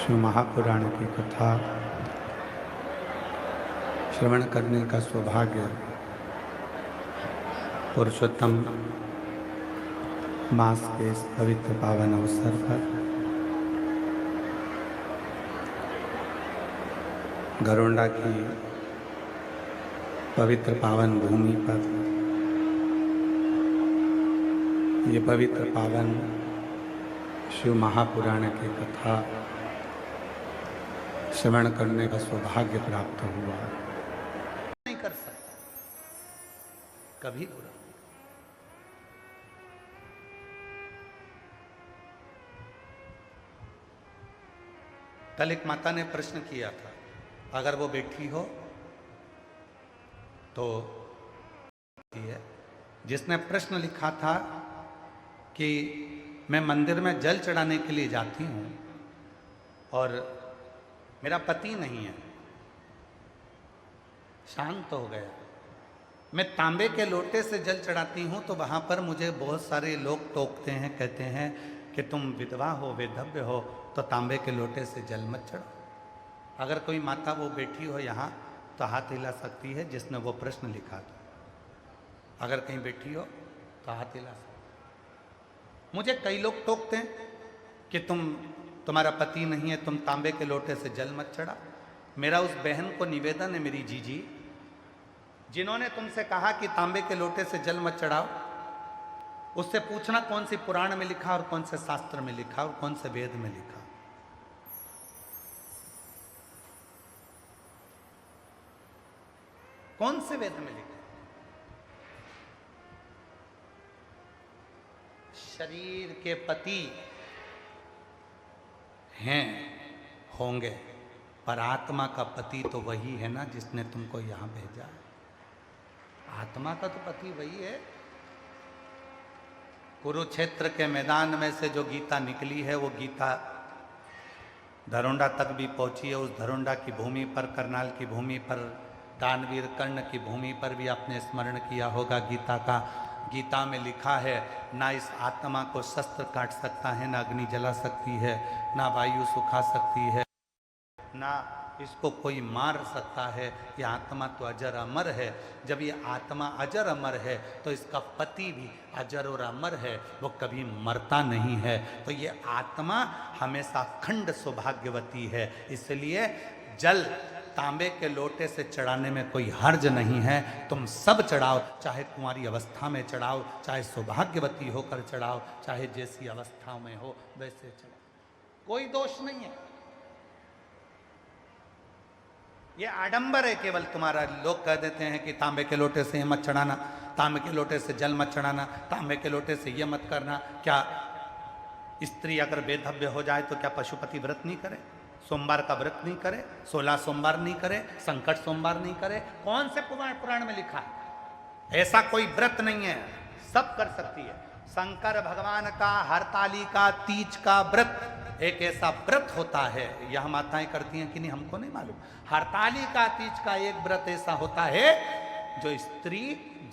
शिव महापुराण की कथा श्रवण करने का सौभाग्य पुरुषोत्तम मास के इस पवित्र पावन अवसर पर घरोंडा की पवित्र पावन भूमि पर ये पवित्र पावन शिव महापुराण की कथा श्रवण करने का सौभाग्य प्राप्त हुआ। नहीं कर सकता कभी बुरा। कल एक माता ने प्रश्न किया था, अगर वो बैठी हो तो है, जिसने प्रश्न लिखा था कि मैं मंदिर में जल चढ़ाने के लिए जाती हूँ और मेरा पति नहीं है, शांत हो गया। मैं तांबे के लोटे से जल चढ़ाती हूँ तो वहाँ पर मुझे बहुत सारे लोग टोकते हैं, कहते हैं कि तुम विधवा हो, वेधव्य हो, तो तांबे के लोटे से जल मत चढ़ाओ। अगर कोई माता वो बैठी हो यहाँ तो हाथ हिला सकती है जिसने वो प्रश्न लिखा था। अगर कहीं बैठी हो तो हाथ हिला सकती। मुझे कई लोग टोकते हैं कि तुम्हारा पति नहीं है, तुम तांबे के लोटे से जल मत चढ़ा। मेरा उस बहन को निवेदन है, मेरी जीजी, जिन्होंने तुमसे कहा कि तांबे के लोटे से जल मत चढ़ाओ, उससे पूछना कौन सी पुराण में लिखा और कौन से शास्त्र में लिखा और कौन से वेद में लिखा। कौन से वेद में लिखा? शरीर के पति हैं, होंगे, पर आत्मा का पति तो वही है ना जिसने तुमको यहां भेजा है। आत्मा का तो पति वही है। कुरुक्षेत्र के मैदान में से जो गीता निकली है वो गीता धरोंडा तक भी पहुंची है। उस धरोंडा की भूमि पर, करनाल की भूमि पर, दानवीर कर्ण की भूमि पर भी आपने स्मरण किया होगा गीता का। गीता में लिखा है, ना इस आत्मा को शस्त्र काट सकता है, ना अग्नि जला सकती है, ना वायु सुखा सकती है, ना इसको कोई मार सकता है। ये आत्मा तो अजर अमर है। जब ये आत्मा अजर अमर है तो इसका पति भी अजर और अमर है, वो कभी मरता नहीं है। तो ये आत्मा हमेशा अखंड सौभाग्यवती है। इसलिए जल तांबे के लोटे से चढ़ाने में कोई हर्ज नहीं है। तुम सब चढ़ाओ, चाहे कुंवारी अवस्था में चढ़ाओ, चाहे सौभाग्यवती होकर चढ़ाओ, चाहे जैसी अवस्था में हो वैसे चढ़ाओ, कोई दोष नहीं है। ये आडंबर है केवल तुम्हारा। लोग कह देते हैं कि तांबे के लोटे से ये मत चढ़ाना, तांबे के लोटे से जल मत चढ़ाना, तांबे के लोटे से ये मत करना। क्या स्त्री अगर बेधव्य हो जाए तो क्या पशुपति व्रत नहीं करे? सोमवार का व्रत नहीं करे? 16 सोमवार नहीं करे? संकट सोमवार नहीं करे? कौन से पुराण में लिखा है? ऐसा कोई व्रत नहीं है, सब कर सकती है। शंकर भगवान का हरतालिका तीज का व्रत एक ऐसा व्रत होता है, यह माताएं करती हैं कि नहीं हमको नहीं मालूम। हरतालिका तीज का एक व्रत ऐसा होता है जो स्त्री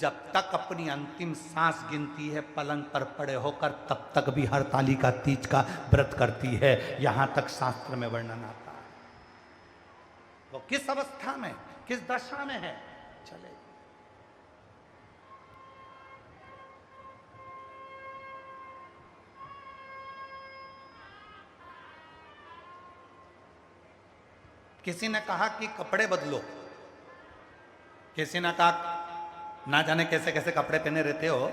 जब तक अपनी अंतिम सांस गिनती है पलंग पर पड़े होकर, तब तक भी हरतालिका तीज का व्रत करती है। यहां तक शास्त्र में वर्णन आता है। वो किस अवस्था में, किस दशा में है, चले। किसी ने कहा कि कपड़े बदलो, किसी ने कहा ना जाने कैसे कैसे कपड़े पहने रहते हो।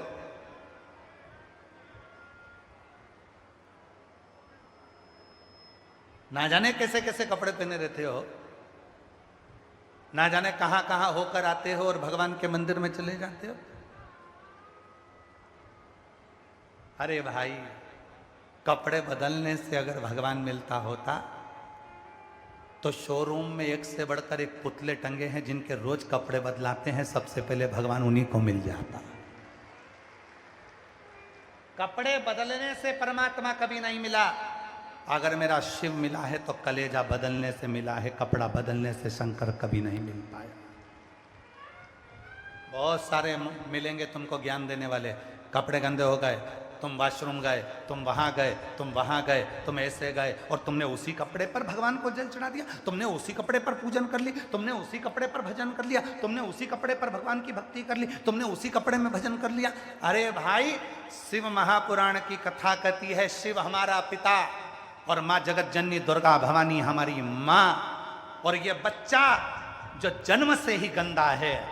ना जाने कैसे कैसे कपड़े पहने रहते हो, ना जाने कहां कहां होकर आते हो और भगवान के मंदिर में चले जाते हो। अरे भाई, कपड़े बदलने से अगर भगवान मिलता होता तो शोरूम में एक से बढ़कर एक पुतले टंगे हैं जिनके रोज कपड़े बदलाते हैं, सबसे पहले भगवान उन्हीं को मिल जाता। कपड़े बदलने से परमात्मा कभी नहीं मिला। अगर मेरा शिव मिला है तो कलेजा बदलने से मिला है, कपड़ा बदलने से शंकर कभी नहीं मिल पाया। बहुत सारे मिलेंगे तुमको ज्ञान देने वाले, कपड़े गंदे हो गए तुम वॉशरूम गए, तुम वहां गए, तुम वहां गए, तुम ऐसे गए, और तुमने उसी कपड़े पर भगवान को जल चढ़ा दिया, तुमने उसी कपड़े पर पूजन कर ली, तुमने उसी कपड़े पर भजन कर लिया, तुमने उसी कपड़े पर भगवान की भक्ति कर ली, तुमने उसी कपड़े में भजन कर लिया। अरे भाई, शिव महापुराण की कथा कहती है शिव हमारा पिता और माँ जगत जननी दुर्गा भवानी हमारी माँ। और ये बच्चा जो जन्म से ही गंदा है,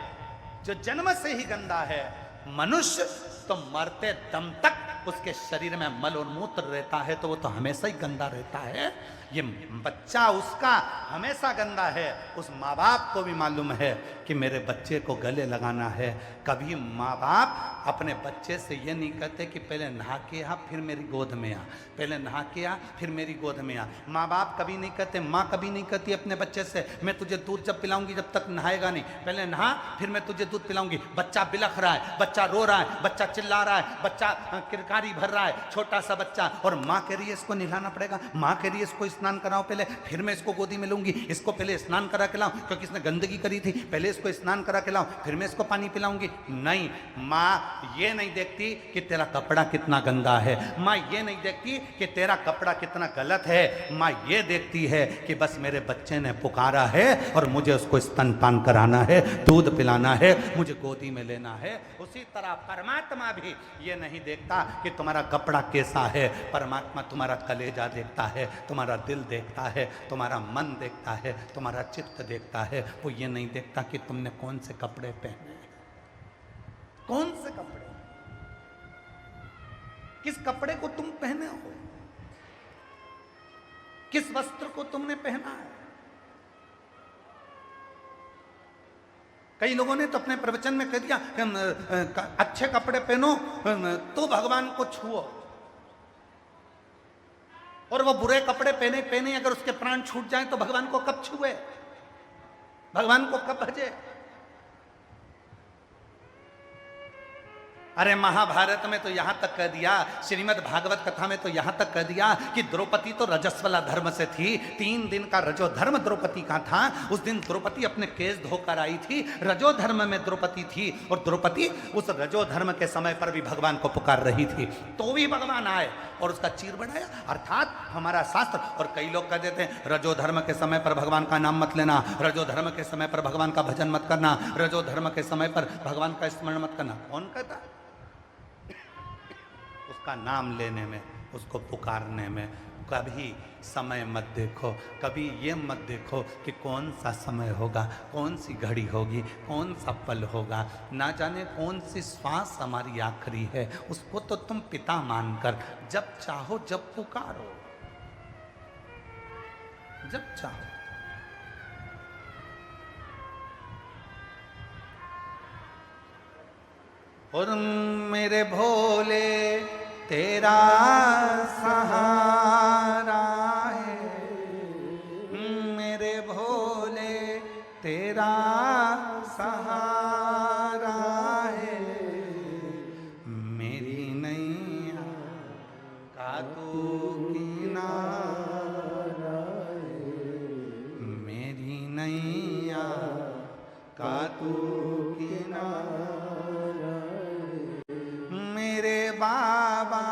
जो जन्म से ही गंदा है, मनुष्य तो मरते दम तक उसके शरीर में मल और मूत्र रहता है, तो वो तो हमेशा ही गंदा रहता है। ये बच्चा उसका हमेशा गंदा है। उस माँ बाप को भी मालूम है कि मेरे बच्चे को गले लगाना है। कभी माँ बाप अपने बच्चे से ये नहीं कहते कि पहले नहा के आ फिर मेरी गोद में आ, पहले नहा के आ फिर मेरी गोद में आ। माँ बाप कभी नहीं कहते, माँ कभी नहीं कहती अपने बच्चे से मैं तुझे दूध जब पिलाऊंगी जब तक नहाएगा नहीं, पहले नहा फिर मैं तुझे दूध पिलाऊंगी। बच्चा बिलख रहा है, बच्चा रो रहा है, बच्चा चिल्ला रहा है, बच्चा किरकारी भर रहा है, छोटा सा बच्चा, और माँ कह रही है इसको नहलाना पड़ेगा, माँ कह रही है इसको स्नान कराओ पहले, फिर मैं इसको गोदी में लूंगी, इसको पहले स्नान करा के लाऊं क्योंकि इसने गंदगी करी थी, पहले इसको स्नान करा के लाऊं, फिर मैं इसको पानी पिलाऊंगी। नहीं, माँ ये नहीं देखती कि तेरा कपड़ा कितना गंदा है, माँ ये नहीं देखती कि तेरा कपड़ा कितना गलत है, माँ ये देखती है कि बस मेरे बच्चे ने पुकारा है और मुझे उसको स्तनपान कराना है, दूध पिलाना है, मुझे गोदी में लेना है। उसी तरह परमात्मा भी ये नहीं देखता कि तुम्हारा कपड़ा कैसा है, परमात्मा तुम्हारा कलेजा देखता है, तुम्हारा दिल देखता है, तुम्हारा मन देखता है, तुम्हारा चित्त देखता है। वो ये नहीं देखता कि तुमने कौन से कपड़े पहने, कौन से कपड़े, किस कपड़े को तुम पहने हो, किस वस्त्र को तुमने पहना है। कई लोगों ने तो अपने प्रवचन में कह दिया अच्छे कपड़े पहनो तो भगवान को छुओ, और वो बुरे कपड़े पहने पहने अगर उसके प्राण छूट जाएं तो भगवान को कब छुए, भगवान को कब भजे। अरे महाभारत में तो यहां तक कह दिया, श्रीमद् भागवत कथा में तो यहां तक कह दिया कि द्रौपदी तो रजस्वला धर्म से थी, 3 दिन का रजो धर्म द्रौपदी का था। उस दिन द्रौपदी अपने केस धोकर आई थी, रजो धर्म में द्रौपदी थी, और द्रौपदी उस रजो धर्म के समय पर भी भगवान को पुकार रही थी, तो भी भगवान आए और उसका चीर बढ़ाया। अर्थात हमारा शास्त्र, और कई लोग कह देते हैं रजो धर्म के समय पर भगवान का नाम मत लेना, रजो धर्म के समय पर भगवान का भजन मत करना, रजो धर्म के समय पर भगवान का स्मरण मत करना। कौन कहता? उसका नाम लेने में, उसको पुकारने में कभी समय मत देखो, कभी ये मत देखो कि कौन सा समय होगा, कौन सी घड़ी होगी, कौन सा पल होगा, ना जाने कौन सी श्वास हमारी आखिरी है। उसको तो तुम पिता मानकर जब चाहो जब पुकारो, जब चाहो। और मेरे भोले तेरा सहारा है, मेरे भोले तेरा सहारा है, मेरी नैया का तू किनारा है, मेरी नैया का तू किनारा, मेरे बाबा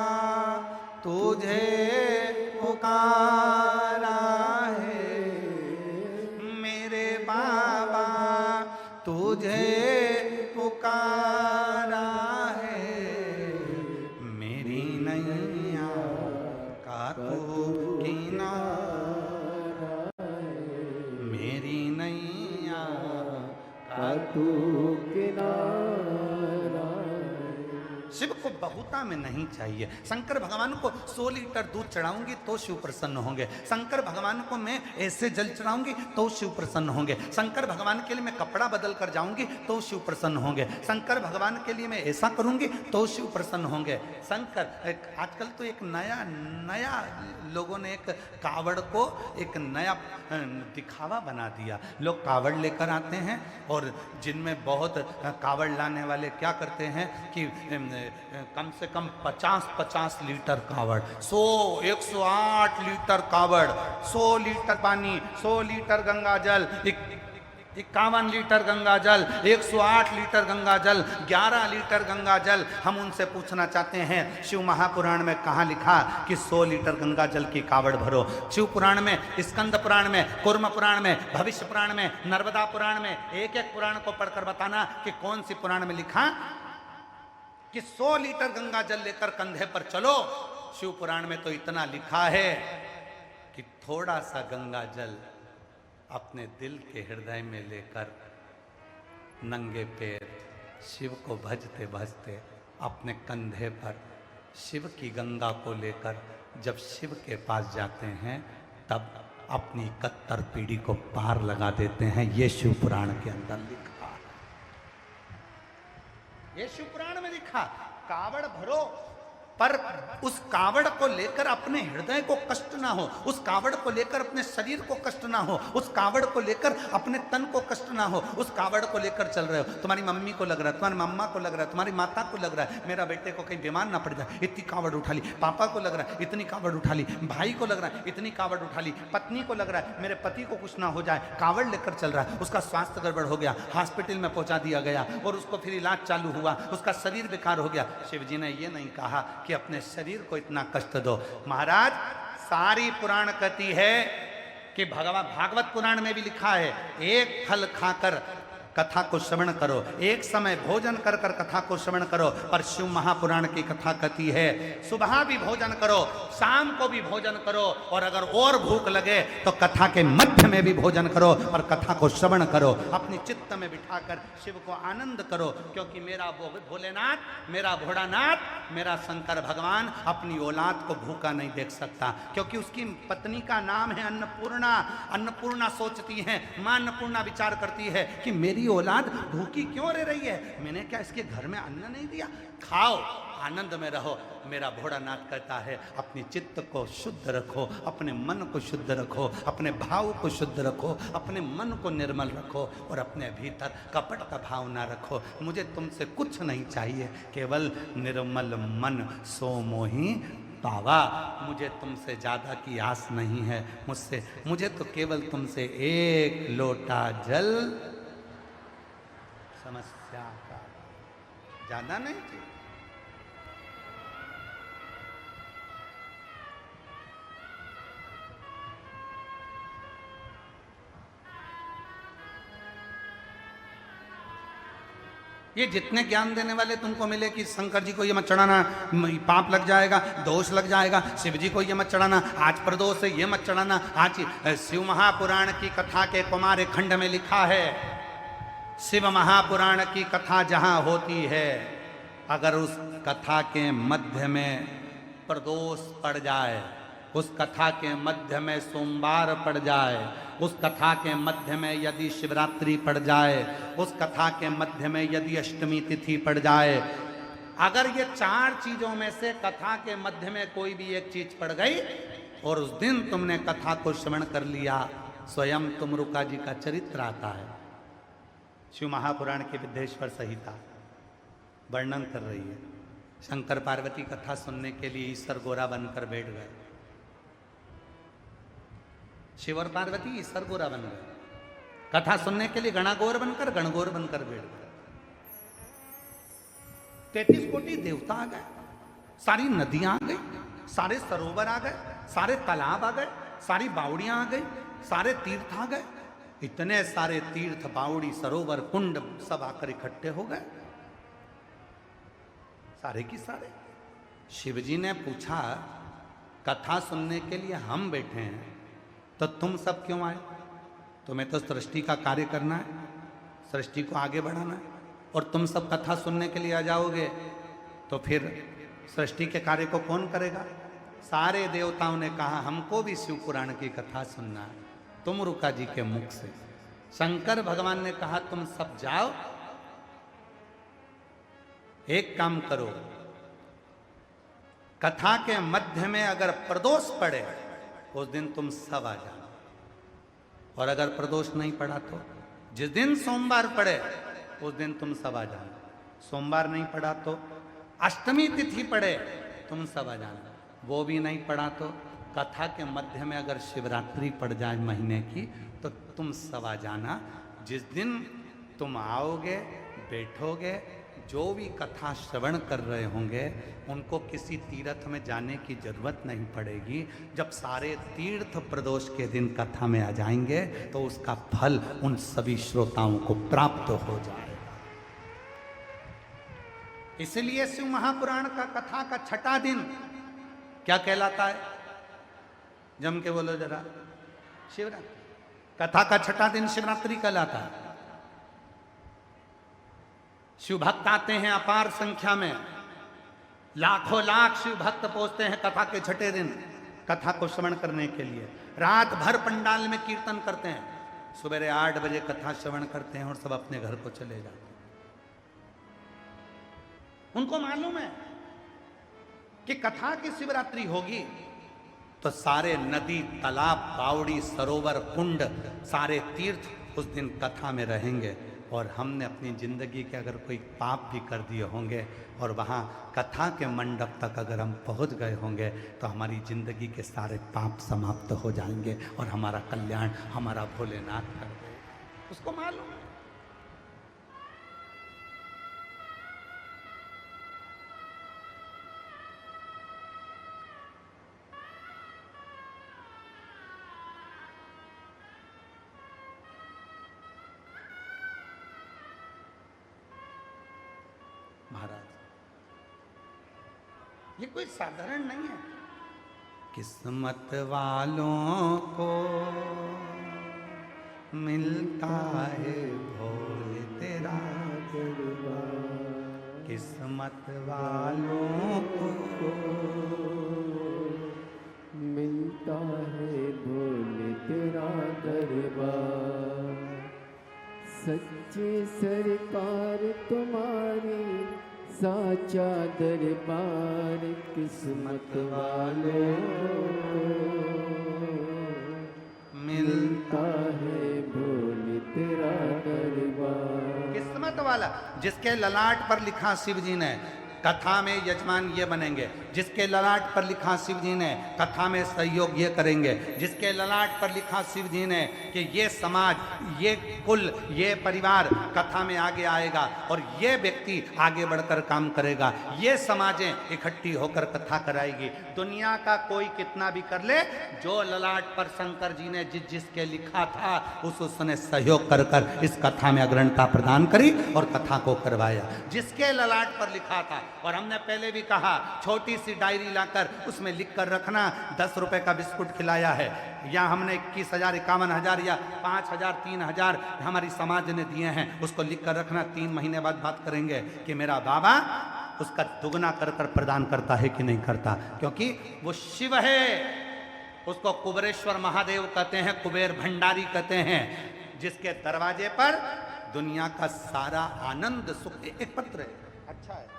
तुझे पुकारा है, मेरे बाबा तुझे पुकारा है, मेरी नैया का तू किनारा, मेरी नैया का तू किनारा। शिव को बहुता में नहीं चाहिए। शंकर भगवान को 100 लीटर दूध चढ़ाऊंगी तो शिव प्रसन्न होंगे, शंकर भगवान को मैं ऐसे जल चढ़ाऊंगी तो शिव प्रसन्न होंगे, शंकर भगवान के लिए मैं कपड़ा बदल कर जाऊंगी तो शिव प्रसन्न होंगे, शंकर भगवान के लिए मैं ऐसा करूंगी तो शिव प्रसन्न होंगे। शंकर आजकल तो एक नया लोगों ने एक कावड़ को एक नया दिखावा बना दिया। लोग कावड़ लेकर आते हैं और जिनमें बहुत कावड़ लाने वाले क्या करते हैं कि कम से कम 50-50 लीटर कावड़, 108 लीटर कावड़, 100 लीटर पानी, 100 लीटर गंगा जल 51 लीटर गंगा जल, 108 लीटर गंगा जल, 11 लीटर गंगा जल। हम उनसे पूछना चाहते हैं शिव महापुराण में कहाँ लिखा कि 100 लीटर गंगा जल की कावड़ भरो? शिव पुराण में, स्कंद पुराण में, कुर्म पुराण में, भविष्य पुराण में, नर्मदा पुराण में, एक एक पुराण को पढ़कर बताना कि कौन सी पुराण में लिखा कि 100 लीटर गंगा जल लेकर कंधे पर चलो। शिव पुराण में तो इतना लिखा है कि थोड़ा सा गंगा जल अपने दिल के हृदय में लेकर नंगे पैर शिव को भजते भजते अपने कंधे पर शिव की गंगा को लेकर जब शिव के पास जाते हैं तब अपनी 71 पीढ़ी को पार लगा देते हैं। ये शिव पुराण के अंदर लिखा, ये शिव पुराण में लिखा। कावड़ भरो, पर उस कावड़ को लेकर अपने हृदय को कष्ट ना हो, उस कावड़ को लेकर अपने शरीर को कष्ट ना हो, उस कावड़ को लेकर अपने तन को कष्ट ना हो। उस कावड़ को लेकर चल रहे हो, तुम्हारी मम्मी को लग रहा है, तुम्हारी मम्मा को लग रहा है, तुम्हारी माता को लग रहा है मेरा बेटे को कहीं बीमार ना पड़ जाए, इतनी कावड़ उठा ली। पापा को लग रहा है इतनी कावड़ उठा ली, भाई को लग रहा है इतनी कावड़ उठा ली, पत्नी को लग रहा है मेरे पति को कुछ ना हो जाए, कावड़ लेकर चल रहा है। उसका स्वास्थ्य गड़बड़ हो गया, हॉस्पिटल में पहुंचा दिया गया और उसको फिर इलाज चालू हुआ, उसका शरीर बेकार हो गया। शिव जी ने ये नहीं कहा कि अपने शरीर को इतना कष्ट दो। महाराज सारी पुराण कहती है कि भागवत पुराण में भी लिखा है, एक फल खाकर कथा को श्रवण करो, एक समय भोजन कर कर कथा को श्रवण करो। पर शिव महापुराण की कथा कहती है सुबह भी भोजन करो, शाम को भी भोजन करो, और अगर और भूख लगे तो कथा के मध्य में भी भोजन करो, पर कथा को श्रवण करो। अपनी चित्त में बिठाकर शिव को आनंद करो, क्योंकि मेरा भोलेनाथ, मेरा भोलानाथ, मेरा शंकर भगवान अपनी औलाद को भूखा नहीं देख सकता, क्योंकि उसकी पत्नी का नाम है अन्नपूर्णा। अन्नपूर्णा सोचती है, मां अन्नपूर्णा विचार करती है कि मेरी औलाद भूखी क्यों रह रही है, मैंने क्या इसके घर में अन्न नहीं दिया? खाओ, आनंद में रहो। मेरा भोलानाथ कहता है अपनी चित्त को शुद्ध रखो, अपने मन को शुद्ध रखो, अपने भाव को शुद्ध रखो, अपने मन को निर्मल रखो, और अपने भीतर कपट का भाव ना रखो। मुझे तुमसे कुछ नहीं चाहिए, केवल निर्मल मन सो मोही पावा। मुझे तुमसे ज्यादा की आस नहीं है, मुझे तो केवल तुमसे एक लोटा जल समस्या का, ज्यादा नहीं थी। ये जितने ज्ञान देने वाले तुमको मिले कि शंकर जी को ये मत चढ़ाना, पाप लग जाएगा, दोष लग जाएगा, शिव जी को ये मत चढ़ाना, आज प्रदोष है ये मत चढ़ाना। आज शिव महापुराण की कथा के कुमार खंड में लिखा है, शिव महापुराण की कथा जहां होती है, अगर उस कथा के मध्य में प्रदोष पड़ जाए, उस कथा के मध्य में सोमवार पड़ जाए, उस कथा के मध्य में यदि शिवरात्रि पड़ जाए, उस कथा के मध्य में यदि अष्टमी तिथि पड़ जाए, अगर ये 4 चीजों में से कथा के मध्य में कोई भी एक चीज पड़ गई और उस दिन तुमने कथा को श्रवण कर लिया, स्वयं तुमरुका जी का चरित्र आता है। शिव महापुराण की विद्येश्वर संहिता वर्णन कर रही है, शंकर पार्वती कथा सुनने के लिए ईश्वर गोरा बनकर बैठ गए। शिव और पार्वती ईश्वर गोरा बन गए, कथा सुनने के लिए गणागौर बनकर गणगौर बनकर बैठ गए। 33 कोटि देवता आ गए, सारी नदियां आ गई, सारे सरोवर आ गए, सारे तालाब आ गए, सारी बावड़ियां आ गई, सारे तीर्थ आ गए। इतने सारे तीर्थ, बावड़ी, सरोवर, कुंड सब आकर इकट्ठे हो गए, सारे की सारे। शिवजी ने पूछा कथा सुनने के लिए हम बैठे हैं तो तुम सब क्यों आए? तुम्हें तो सृष्टि का कार्य करना है, सृष्टि को आगे बढ़ाना है, और तुम सब कथा सुनने के लिए आ जाओगे तो फिर सृष्टि के कार्य को कौन करेगा? सारे देवताओं ने कहा हमको भी शिव पुराण की कथा सुनना है, तुमरुका जी के मुख से। शंकर भगवान ने कहा तुम सब जाओ, एक काम करो, कथा के मध्य में अगर प्रदोष पड़े उस दिन तुम सब आ जाओ, और अगर प्रदोष नहीं पड़ा तो जिस दिन सोमवार पड़े उस दिन तुम सब आ जाना। सोमवार नहीं पड़ा तो अष्टमी तिथि पड़े तुम सब आ जाना, वो भी नहीं पड़ा तो कथा के मध्य में अगर शिवरात्रि पड़ जाए महीने की तो तुम सब आ जाना। जिस दिन तुम आओगे, बैठोगे, जो भी कथा श्रवण कर रहे होंगे उनको किसी तीर्थ में जाने की जरूरत नहीं पड़ेगी। जब सारे तीर्थ प्रदोष के दिन कथा में आ जाएंगे तो उसका फल उन सभी श्रोताओं को प्राप्त हो जाएगा। इसलिए शिव महापुराण का कथा का छठा दिन क्या कहलाता है? जम के बोलो जरा। शिवरात्रि। कथा का छठा दिन शिवरात्रि कहलाता है। शिव भक्त आते हैं अपार संख्या में, लाखों लाख शिव भक्त पहुंचते हैं कथा के छठे दिन कथा को श्रवण करने के लिए। रात भर पंडाल में कीर्तन करते हैं, सुबह 8 बजे कथा श्रवण करते हैं और सब अपने घर को चले जाते हैं। उनको मालूम है कि कथा की शिवरात्रि होगी तो सारे नदी, तालाब, बावड़ी, सरोवर, कुंड, सारे तीर्थ उस दिन कथा में रहेंगे। और हमने अपनी जिंदगी के अगर कोई पाप भी कर दिए होंगे और वहाँ कथा के मंडप तक अगर हम पहुँच गए होंगे तो हमारी जिंदगी के सारे पाप समाप्त हो जाएंगे और हमारा कल्याण हमारा भोलेनाथ कर देगा। उसको मालूम है। महाराज ये कोई साधारण नहीं है। किस्मत वालों को मिलता है भोले तेरा दरबार। किस्मत वालों को मिलता है भोले तेरा दरबार। सच्ची सरकार तुम्हारी साचा दरबार। किस्मत वालों मिलता है भोले तेरा दरबार। किस्मत वाला जिसके ललाट पर लिखा शिव जी ने कथा में यजमान ये बनेंगे, जिसके ललाट पर लिखा शिव जी ने कथा में सहयोग ये करेंगे, जिसके ललाट पर लिखा शिव जी ने कि ये समाज, ये कुल, ये परिवार कथा में आगे आएगा और ये व्यक्ति आगे बढ़कर काम करेगा, ये समाजें इकट्ठी होकर कथा कराएगी। दुनिया का कोई कितना भी कर ले, जो ललाट पर शंकर जी ने जिसके लिखा था उसने सहयोग कर कर इस कथा में अग्रणता प्रदान करी और कथा को करवाया। जिसके ललाट पर लिखा था, और हमने पहले भी कहा छोटी सी डायरी लाकर उसमें लिख कर रखना। 10 रुपए का बिस्कुट खिलाया है, या हमने 21,000, 51,000 या 5,000, 3,000 हमारी समाज ने दिए हैं, उसको लिख कर रखना। 3 महीने बाद बात करेंगे कि मेरा बाबा उसका दुगना कर कर प्रदान करता है कि नहीं करता, क्योंकि वो शिव है। उसको कुबेरेश्वर महादेव कहते हैं, कुबेर भंडारी कहते हैं, जिसके दरवाजे पर दुनिया का सारा आनंद सुख। एक पत्र है, अच्छा है,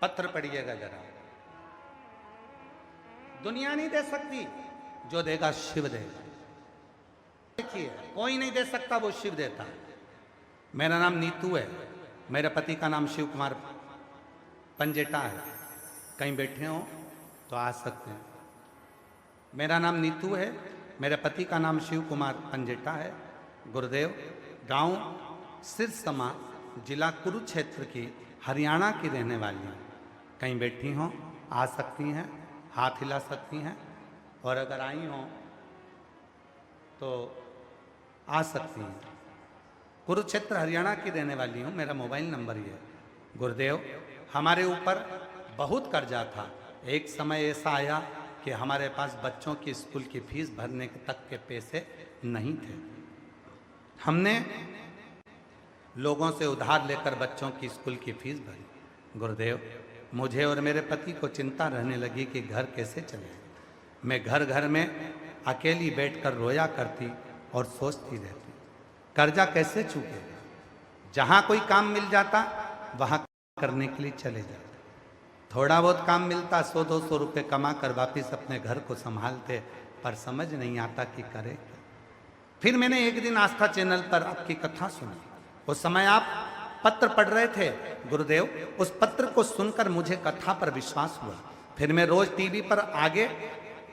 पत्र पढ़िएगा जरा। दुनिया नहीं दे सकती, जो देगा शिव देगा। देखिए, कोई नहीं दे सकता, वो शिव देता है। मेरा नाम नीतू है, मेरे पति का नाम शिव कुमार पंजेटा है। कहीं बैठे हो तो आ सकते हैं। मेरा नाम नीतू है, मेरे पति का नाम शिव कुमार पंजेटा है। गुरुदेव, गांव सिरसमा, जिला कुरुक्षेत्र की, हरियाणा की रहने वाली हैं। कहीं बैठी हों आ सकती हैं, हाथ हिला सकती हैं, और अगर आई हों तो आ सकती हैं। कुरुक्षेत्र हरियाणा की रहने वाली हूँ, मेरा मोबाइल नंबर ये है। गुरुदेव, हमारे ऊपर बहुत कर्जा था। एक समय ऐसा आया कि हमारे पास बच्चों की स्कूल की फीस भरने तक के पैसे नहीं थे। हमने लोगों से उधार लेकर बच्चों की स्कूल की फीस भरी। गुरुदेव, मुझे और मेरे पति को चिंता रहने लगी कि घर कैसे चले। मैं घर घर में अकेली बैठकर रोया करती और सोचती रहती, कर्जा कैसे चूकेगा। जहाँ कोई काम मिल जाता वहाँ करने के लिए चले जाते। थोड़ा बहुत काम मिलता, 100-200 रुपये कमा कर वापिस अपने घर को संभालते, पर समझ नहीं आता कि करे क्या। फिर मैंने एक दिन आस्था चैनल पर आपकी कथा सुनी। उस समय आप पत्र पढ़ रहे थे गुरुदेव, उस पत्र को सुनकर मुझे कथा पर विश्वास हुआ। फिर मैं रोज टीवी पर आगे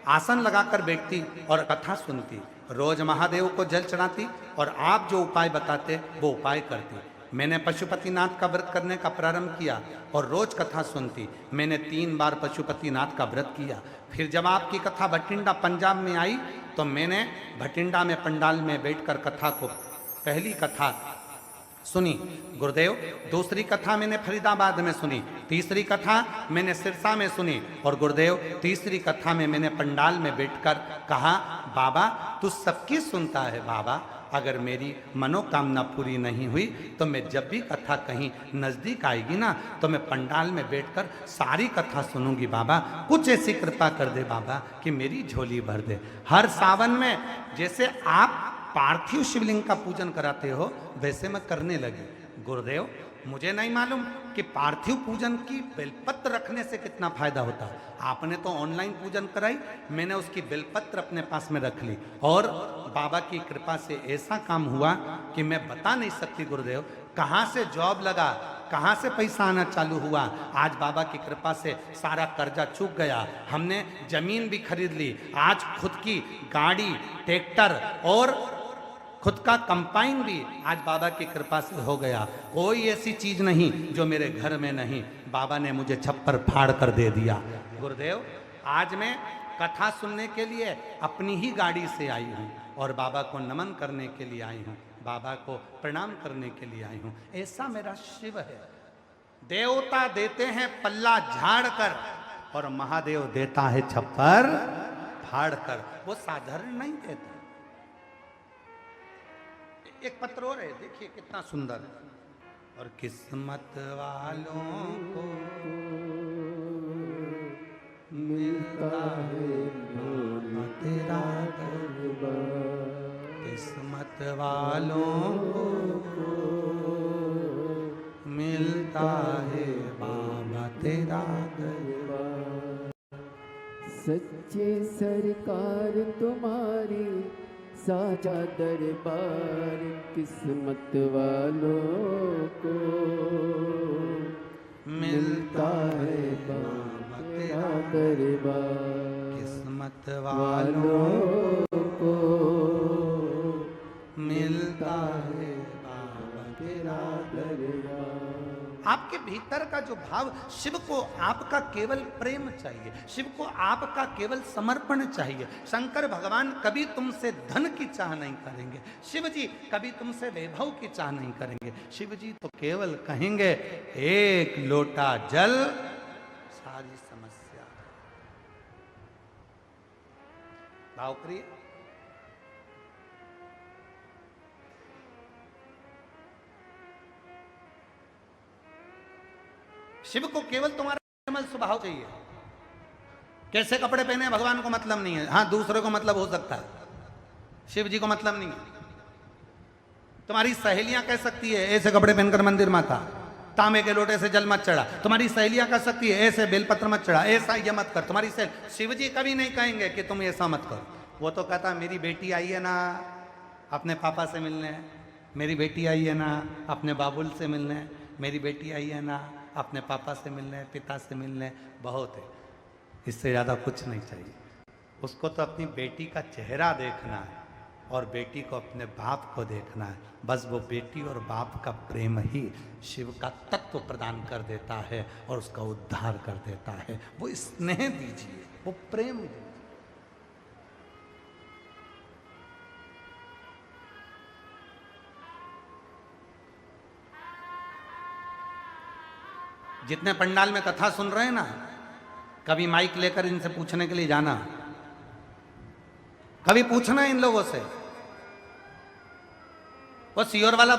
आसन लगाकर बैठती और कथा सुनती, रोज महादेव को जल चढ़ाती और आप जो उपाय बताते वो उपाय करती। मैंने पशुपतिनाथ का व्रत करने का प्रारंभ किया और रोज कथा सुनती। मैंने 3 बार पशुपतिनाथ का व्रत किया। फिर जब आपकी कथा भटिंडा पंजाब में आई तो मैंने भटिंडा में पंडाल में बैठकर कथा को पहली कथा सुनी गुरुदेव, दूसरी कथा मैंने फरीदाबाद में सुनी, तीसरी कथा मैंने सिरसा में सुनी और गुरुदेव तीसरी कथा में मैंने पंडाल में बैठकर कहा, बाबा तू सबकी सुनता है बाबा, अगर मेरी मनोकामना पूरी नहीं हुई तो मैं जब भी कथा कहीं नज़दीक आएगी ना तो मैं पंडाल में बैठकर सारी कथा सुनूंगी बाबा, कुछ ऐसी कृपा कर दे बाबा कि मेरी झोली भर दे। हर सावन में जैसे आप पार्थिव शिवलिंग का पूजन कराते हो वैसे मैं करने लगी। गुरुदेव मुझे नहीं मालूम कि पार्थिव पूजन की बेलपत्र रखने से कितना फायदा होता है। आपने तो ऑनलाइन पूजन कराई, मैंने उसकी बेलपत्र अपने पास में रख ली और बाबा की कृपा से ऐसा काम हुआ कि मैं बता नहीं सकती गुरुदेव, कहाँ से जॉब लगा, कहाँ से पैसा आना चालू हुआ। आज बाबा की कृपा से सारा कर्जा चूक गया, हमने जमीन भी खरीद ली, आज खुद की गाड़ी, ट्रैक्टर और खुद का कंपाइन भी आज बाबा की कृपा से हो गया। कोई ऐसी चीज नहीं जो मेरे घर में नहीं, बाबा ने मुझे छप्पर फाड़ कर दे दिया। गुरुदेव आज मैं कथा सुनने के लिए अपनी ही गाड़ी से आई हूँ और बाबा को नमन करने के लिए आई हूँ, बाबा को प्रणाम करने के लिए आई हूँ। ऐसा मेरा शिव है। देवता देते हैं पल्ला झाड़ कर और महादेव देता है छप्पर फाड़ कर, वो साधारण नहीं देता। एक पत्र और है, देखिए कितना सुंदर है। और किस्मत वालों को मिलता है भोले तेरा दरबार, किस्मत वालों को मिलता है बाबा तेरा दरबार। सच्चे सरकार तुम्हारी साचा दरबार, किस्मत वालों को मिलता है बाबा तेरा दरबार, किस्मत वालों को मिलता है बाबा तेरा दरबार। आपके भीतर का जो भाव, शिव को आपका केवल प्रेम चाहिए, शिव को आपका केवल समर्पण चाहिए। शंकर भगवान कभी तुमसे धन की चाह नहीं करेंगे, शिव जी कभी तुमसे वैभव की चाह नहीं करेंगे। शिव जी तो केवल कहेंगे एक लोटा जल सारी समस्या। भाव प्रिय शिव को केवल तुम्हारा निर्मल स्वभाव चाहिए। कैसे कपड़े पहने भगवान को मतलब नहीं है, हाँ दूसरे को मतलब हो सकता है, शिव जी को मतलब नहीं है। तुम्हारी सहेलियां कह सकती है ऐसे कपड़े पहनकर मंदिर में था, तांबे के लोटे से जल मत चढ़ा, तुम्हारी सहेलियां कह सकती है ऐसे बेलपत्र मत चढ़ा, ऐसा ये मत कर, तुम्हारी सहेली। शिव जी कभी नहीं कहेंगे कि तुम ऐसा मत करो। वो तो कहता मेरी बेटी आई है ना अपने पापा से मिलने, मेरी बेटी आई है ना अपने बाबुल से मिलने, मेरी बेटी आई है ना अपने पापा से मिलने, पिता से मिलने, बहुत है, इससे ज़्यादा कुछ नहीं चाहिए। उसको तो अपनी बेटी का चेहरा देखना है और बेटी को अपने बाप को देखना है। बस वो बेटी और बाप का प्रेम ही शिव का तत्व प्रदान कर देता है और उसका उद्धार कर देता है। वो स्नेह दीजिए, वो प्रेम दीजिए। जितने पंडाल में कथा सुन रहे हैं ना, कभी माइक लेकर इनसे पूछने के लिए जाना, कभी पूछना इन लोगों से। वो सियोर वाला